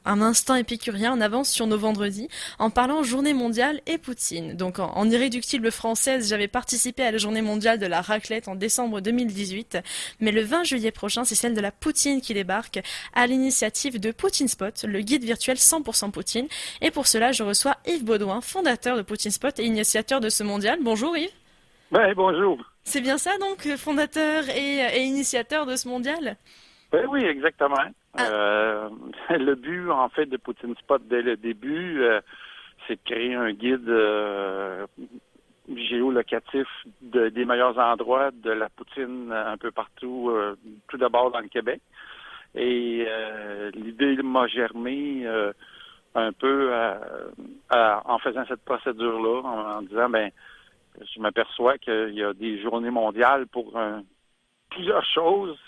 un instant épicurien, on avance sur nos vendredis en parlant journée mondiale et poutine. Donc en irréductible française, j'avais participé à la journée mondiale de la raclette en décembre 2018, mais le 20 juillet prochain, c'est celle de la poutine qui débarque à l'initiative de Poutine Spot, le guide virtuel 100% Poutine. Et pour cela, je reçois Yves Baudouin, fondateur de Poutine Spot et initiateur de ce mondial. Bonjour Yves. Ben, bonjour. C'est bien ça donc, fondateur et initiateur de ce mondial? Ben oui, exactement. Ah, Le but, en fait, de Poutine Spot dès le début, c'est de créer un guide géolocatif des meilleurs endroits de la poutine un peu partout, tout d'abord dans le Québec. Et l'idée m'a germé un peu en faisant cette procédure-là, en disant, ben, je m'aperçois qu'il y a des journées mondiales pour plusieurs choses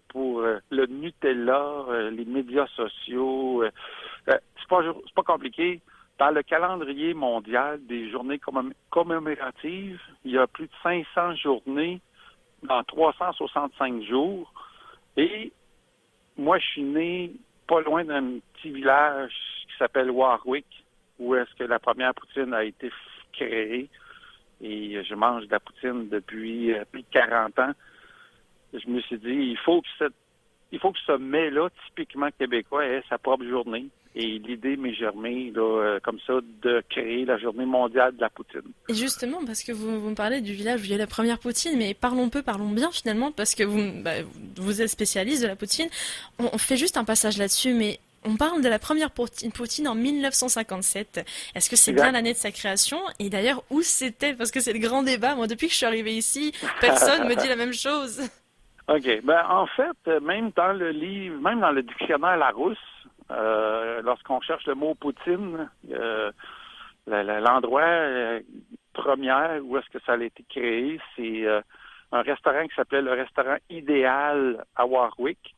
pour le Nutella, les médias sociaux. C'est pas compliqué. Dans le calendrier mondial des journées commémoratives, il y a plus de 500 journées dans 365 jours. Et moi, je suis né pas loin d'un petit village qui s'appelle Warwick, où est-ce que la première poutine a été créée. Et je mange de la poutine depuis plus de 40 ans. Je me suis dit, il faut que ce mets-là, typiquement québécois, ait sa propre journée. Et l'idée m'est germée, là, comme ça, de créer la journée mondiale de la poutine. et justement, parce que vous me parlez du village où il y a la première poutine, mais parlons peu, parlons bien finalement, parce que vous êtes spécialiste de la poutine. On fait juste un passage là-dessus, mais on parle de la première poutine en 1957. Est-ce que c'est bien Exact. l'année de sa création? Et d'ailleurs, où c'était? Parce que c'est le grand débat. Moi, depuis que je suis arrivée ici, personne me dit la même chose. OK. Ben, en fait, même dans le livre, même dans le dictionnaire Larousse, lorsqu'on cherche le mot poutine, l'endroit première où est-ce que ça a été créé, c'est un restaurant qui s'appelait le restaurant Idéal à Warwick,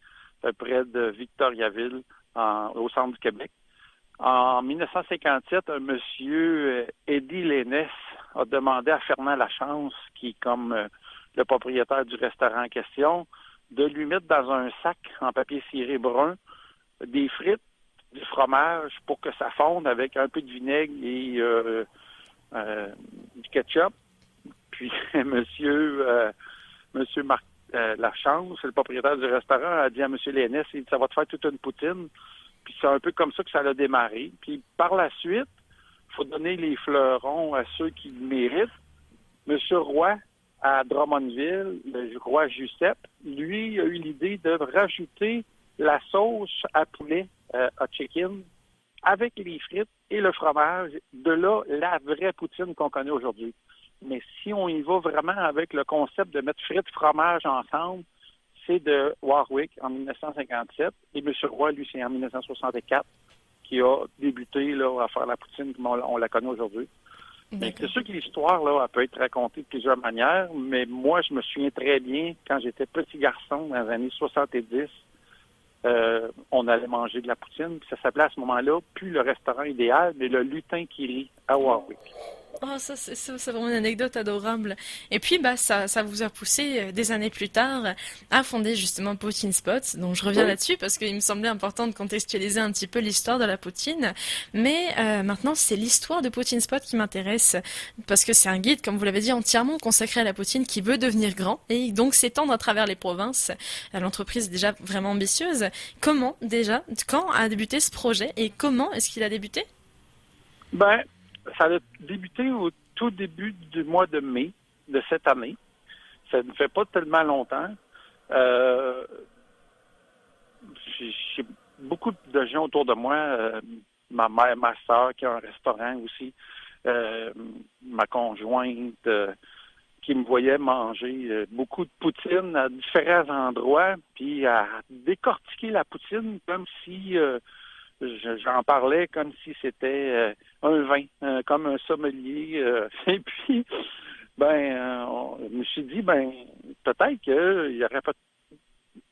près de Victoriaville, au centre du Québec. En 1957, un monsieur, Eddie Lénès, a demandé à Fernand Lachance, qui est comme le propriétaire du restaurant en question, de lui mettre dans un sac en papier ciré brun des frites, du fromage pour que ça fonde avec un peu de vinaigre et du ketchup. Puis monsieur Marc Lachance, le propriétaire du restaurant, a dit à monsieur Lénès, il dit, ça va te faire toute une poutine. Puis c'est un peu comme ça que ça a démarré. Puis par la suite, il faut donner les fleurons à ceux qui le méritent. Monsieur Roy, à Drummondville, le roi Giuseppe, lui a eu l'idée de rajouter la sauce à poulet, à chicken, avec les frites et le fromage. De là, la vraie poutine qu'on connaît aujourd'hui. Mais si on y va vraiment avec le concept de mettre frites fromage ensemble, c'est de Warwick en 1957 et M. Roy, lui, c'est en 1964 qui a débuté là, à faire la poutine comme on la connaît aujourd'hui. Mais c'est D'accord. sûr que l'histoire, là, elle peut être racontée de plusieurs manières, mais moi, je me souviens très bien, quand j'étais petit garçon, dans les années 70, on allait manger de la poutine, puis ça s'appelait à ce moment-là, plus le restaurant idéal, mais le lutin qui rit à Warwick. Oh, c'est vraiment une anecdote adorable. Et puis, ça vous a poussé des années plus tard à fonder justement Poutine Spot. Donc, je reviens Oui. là-dessus parce qu'il me semblait important de contextualiser un petit peu l'histoire de la poutine. Mais maintenant, c'est l'histoire de Poutine Spot qui m'intéresse parce que c'est un guide, comme vous l'avez dit, entièrement consacré à la poutine qui veut devenir grand et donc s'étendre à travers les provinces. L'entreprise est déjà vraiment ambitieuse. Comment déjà, quand a débuté ce projet et comment est-ce qu'il a débuté? Ben, ça a débuté au tout début du mois de mai de cette année. Ça ne fait pas tellement longtemps. Euh, j'ai beaucoup de gens autour de moi, ma mère, ma soeur qui a un restaurant aussi, euh, ma conjointe qui me voyait manger beaucoup de poutine à différents endroits, puis à décortiquer la poutine comme si j'en parlais comme si c'était un vin, comme un sommelier. Et puis, je me suis dit, ben, peut-être qu'il y aurait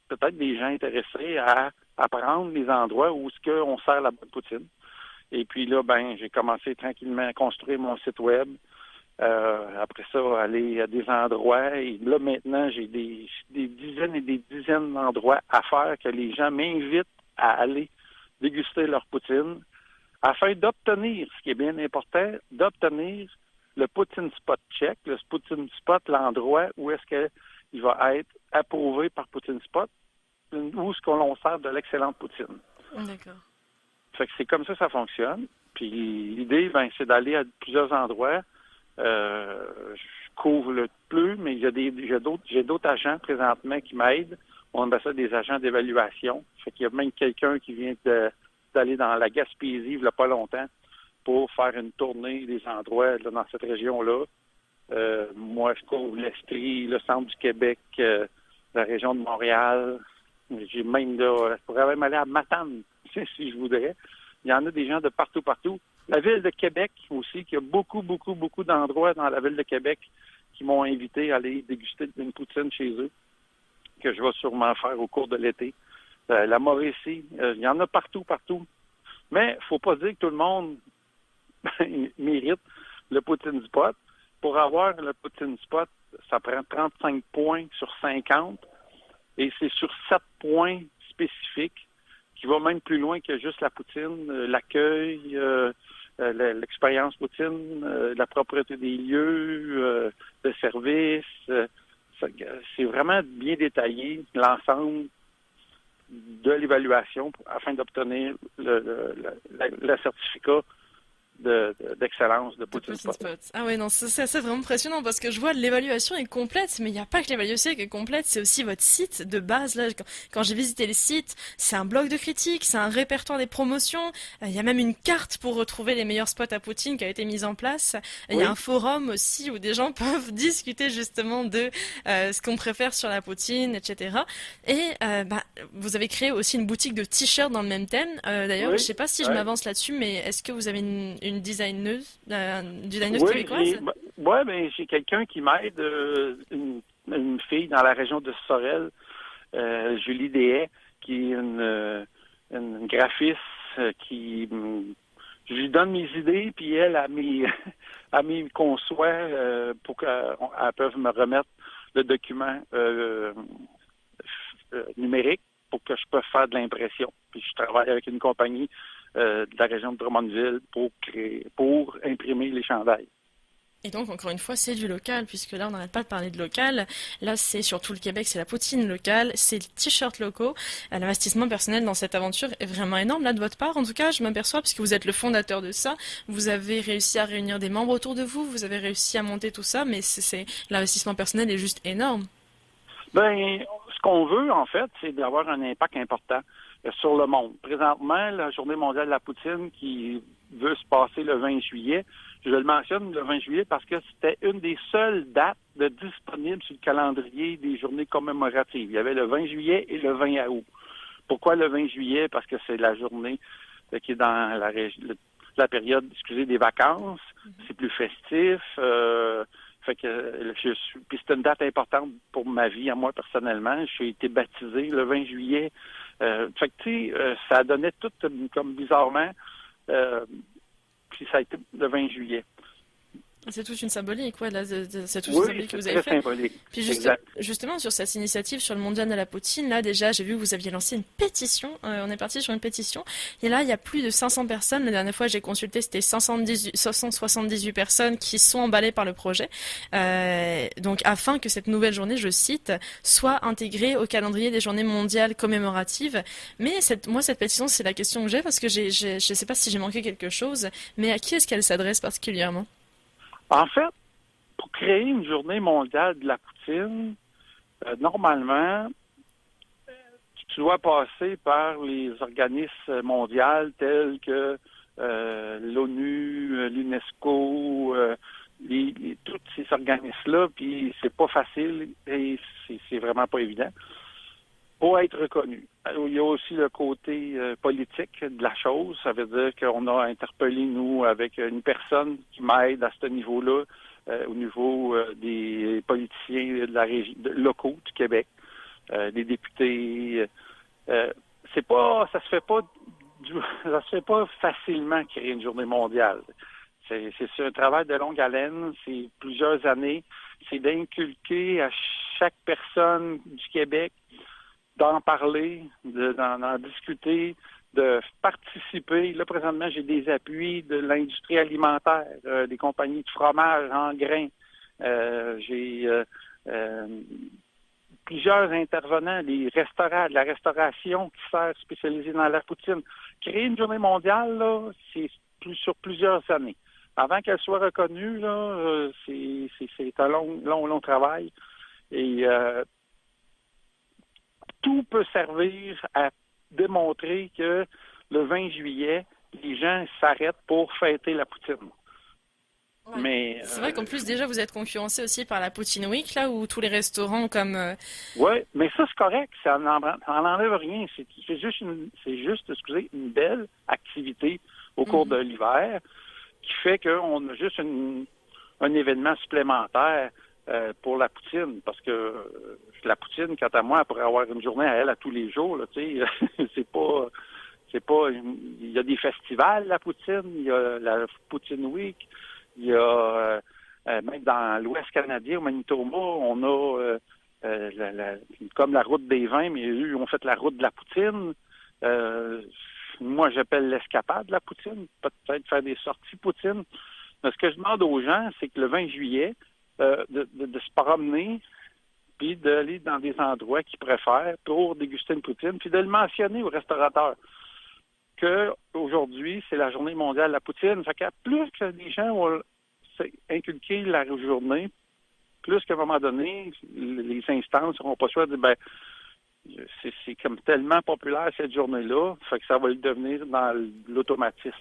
peut-être des gens intéressés à apprendre les endroits où est-ce qu'on sert la bonne poutine. Et puis là, ben, j'ai commencé tranquillement à construire mon site web. Après ça, aller à des endroits. Et là, maintenant, j'ai des dizaines et des dizaines d'endroits à faire que les gens m'invitent à aller déguster leur poutine, afin d'obtenir, ce qui est bien important, d'obtenir le Poutine Spot check, le Poutine Spot, l'endroit où est-ce qu'il va être approuvé par Poutine Spot, où est-ce qu'on sert de l'excellente poutine. D'accord. Fait que c'est comme ça fonctionne. Puis l'idée, c'est d'aller à plusieurs endroits. Je couvre le plus, mais j'ai d'autres agents présentement qui m'aident. On appelle ça des agents d'évaluation. Fait qu'il y a même quelqu'un qui vient d'aller dans la Gaspésie il n'y a pas longtemps pour faire une tournée des endroits là, dans cette région-là. Moi, je couvre l'Estrie, le centre du Québec, la région de Montréal. J'ai même là, je pourrais même aller à Matane, si je voudrais. Il y en a des gens de partout. La ville de Québec aussi, qui a beaucoup d'endroits dans la ville de Québec qui m'ont invité à aller déguster une poutine chez eux, que je vais sûrement faire au cours de l'été. La Mauricie, il y en a partout. Mais faut pas dire que tout le monde mérite le Poutine Spot. Pour avoir le Poutine Spot, ça prend 35 points sur 50 et c'est sur 7 points spécifiques qui va même plus loin que juste la poutine, l'accueil, l'expérience poutine, la propreté des lieux, le service. C'est vraiment bien détaillé, l'ensemble de l'évaluation afin d'obtenir le certificat d'excellence de Poutine Spot. Ah ouais, non, c'est vraiment impressionnant parce que je vois l'évaluation est complète, mais il n'y a pas que l'évaluation qui est complète, c'est aussi votre site de base. Là, quand j'ai visité le site, c'est un blog de critiques, c'est un répertoire des promotions, il y a même une carte pour retrouver les meilleurs spots à Poutine qui a été mise en place. Il y a un forum aussi où des gens peuvent discuter justement de ce qu'on préfère sur la poutine, etc. Et vous avez créé aussi une boutique de t-shirts dans le même thème. D'ailleurs, je sais pas si je m'avance là-dessus, mais est-ce que vous avez une designeuse québécoise? Oui, j'ai quelqu'un qui m'aide, une fille dans la région de Sorel, Julie Dehaye, qui est une graphiste qui... Je lui donne mes idées, puis elle m'y conçoit pour qu'elle puisse me remettre le document numérique pour que je puisse faire de l'impression. Puis je travaille avec une compagnie de la région de Drummondville pour imprimer les chandails. Et donc, encore une fois, c'est du local, puisque là, on n'arrête pas de parler de local. Là, c'est sur tout le Québec, c'est la poutine locale, c'est les t-shirts locaux. L'investissement personnel dans cette aventure est vraiment énorme, là, de votre part. En tout cas, je m'aperçois, puisque vous êtes le fondateur de ça. Vous avez réussi à réunir des membres autour de vous, vous avez réussi à monter tout ça, mais l'investissement personnel est juste énorme. Ce qu'on veut, en fait, c'est d'avoir un impact important sur le monde. Présentement, la Journée mondiale de la poutine qui veut se passer le 20 juillet, je le mentionne le 20 juillet parce que c'était une des seules dates disponibles sur le calendrier des journées commémoratives. Il y avait le 20 juillet et le 20 août. Pourquoi le 20 juillet? Parce que c'est la journée qui est dans la période, des vacances. C'est plus festif. Fait que puis c'est une date importante pour ma vie, à moi personnellement. J'ai été baptisé le 20 juillet. Fait que tu sais, ça donnait tout comme bizarrement. Puis ça a été le 20 juillet. C'est toute une symbolique, ouais, là, c'est toute une symbolique que vous avez fait. Symbolique. Puis justement, sur cette initiative sur le mondial de la poutine, là, déjà, j'ai vu que vous aviez lancé une pétition. On est parti sur une pétition. Et là, il y a plus de 500 personnes. La dernière fois, j'ai consulté, c'était 578 personnes qui sont emballées par le projet. Donc, afin que cette nouvelle journée, je cite, soit intégrée au calendrier des journées mondiales commémoratives. Mais cette pétition, c'est la question que j'ai parce que je sais pas si j'ai manqué quelque chose. Mais à qui est-ce qu'elle s'adresse particulièrement? En fait, pour créer une journée mondiale de la poutine, normalement, tu dois passer par les organismes mondiaux tels que l'ONU, l'UNESCO, tous ces organismes-là, puis c'est pas facile et c'est vraiment pas évident pour être reconnu. Il y a aussi le côté politique de la chose. Ça veut dire qu'on a interpellé, nous, avec une personne qui m'aide à ce niveau-là, au niveau des politiciens de la région locaux du Québec, des députés. Ça se fait pas facilement créer une journée mondiale. C'est un travail de longue haleine, c'est plusieurs années. C'est d'inculquer à chaque personne du Québec d'en parler, d'en discuter, de participer. Là, présentement, j'ai des appuis de l'industrie alimentaire, des compagnies de fromage en grains. J'ai plusieurs intervenants, des restaurants, de la restauration qui sert spécialisée dans la poutine. Créer une journée mondiale, là, c'est sur plusieurs années. Avant qu'elle soit reconnue, là, c'est un long travail. Et tout peut servir à démontrer que le 20 juillet, les gens s'arrêtent pour fêter la poutine. Ouais. Mais C'est vrai qu'en plus déjà vous êtes concurrencé aussi par la Poutine Week là où tous les restaurants comme oui, mais ça c'est correct, ça n'enlève rien. C'est juste, excusez, une belle activité au cours de l'hiver qui fait qu'on a juste un événement supplémentaire pour la poutine, parce que la poutine, quant à moi, elle pourrait avoir une journée à elle à tous les jours, là, tu sais, il y a des festivals, la poutine, il y a la Poutine Week, il y a même dans l'Ouest canadien, au Manitoba, on a comme la route des vins, mais eux ont fait la route de la poutine. Moi, j'appelle l'escapade de la poutine, peut-être faire des sorties poutine. Mais ce que je demande aux gens, c'est que le 20 juillet, de se promener, puis d'aller dans des endroits qu'ils préfèrent pour déguster une poutine, puis de le mentionner aux restaurateurs qu'aujourd'hui, c'est la journée mondiale de la poutine. Fait que plus que les gens vont inculquer la journée, plus qu'à un moment donné, les instances n'auront pas choix de dire, ben, c'est comme tellement populaire cette journée-là, fait que ça va le devenir dans l'automatisme.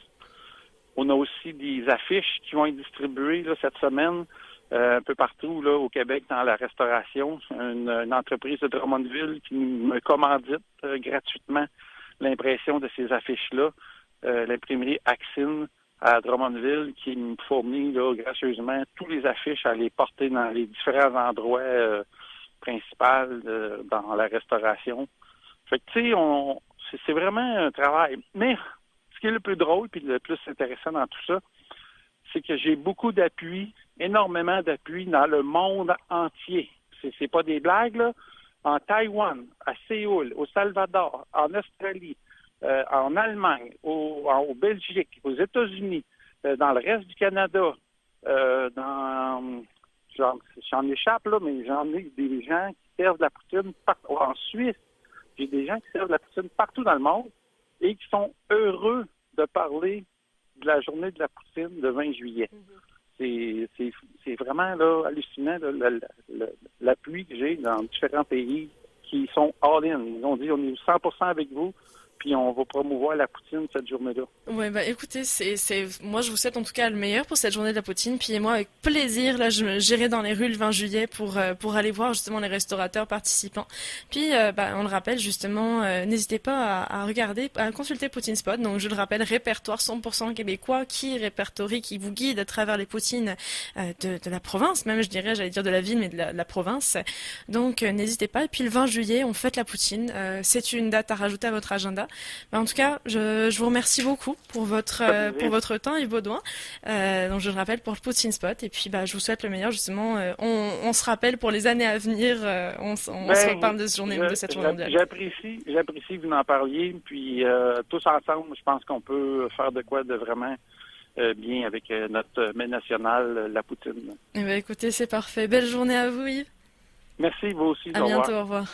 On a aussi des affiches qui vont être distribuées là, cette semaine un peu partout là, au Québec dans la restauration. Une entreprise de Drummondville qui me commandite gratuitement l'impression de ces affiches-là. L'imprimerie Axine à Drummondville qui me fournit là, gracieusement tous les affiches à les porter dans les différents endroits principaux dans la restauration. Fait que tu sais, c'est vraiment un travail. Mais ce qui est le plus drôle et le plus intéressant dans tout ça, c'est que j'ai beaucoup d'appuis, énormément d'appuis dans le monde entier. C'est pas des blagues, là. En Taïwan, à Séoul, au Salvador, en Australie, en Allemagne, au Belgique, aux États-Unis, dans le reste du Canada, j'en échappe, là, mais j'en ai des gens qui servent de la poutine partout. En Suisse, j'ai des gens qui servent de la poutine partout dans le monde et qui sont heureux de parler de la journée de la poutine le 20 juillet. C'est vraiment là, hallucinant là, l'appui que j'ai dans différents pays qui sont all-in. Ils ont dit on est 100% avec vous, puis on va promouvoir la poutine cette journée-là. Ouais, bah écoutez, moi je vous souhaite en tout cas le meilleur pour cette journée de la poutine. Puis moi, avec plaisir, là, j'irai dans les rues le 20 juillet pour aller voir justement les restaurateurs participants. Puis, bah, on le rappelle justement, n'hésitez pas à regarder, à consulter Poutine Spot. Donc, je le rappelle, répertoire 100% québécois qui répertorie, qui vous guide à travers les poutines de la province, même je dirais, j'allais dire de la ville, mais de la province. Donc, n'hésitez pas. Et puis le 20 juillet, on fête la poutine. C'est une date à rajouter à votre agenda. Bah, en tout cas, je vous remercie beaucoup pour votre temps, Yves Baudouin. Donc je le rappelle pour le Poutine Spot. Et puis bah, je vous souhaite le meilleur justement. On se rappelle pour les années à venir. On se reparle de cette journée mondiale. J'apprécie que vous en parliez. Puis tous ensemble, je pense qu'on peut faire de quoi de vraiment bien avec notre mets national, la poutine. Eh ben, écoutez, c'est parfait. Belle journée à vous, Yves. Merci, vous aussi. À bientôt, au revoir.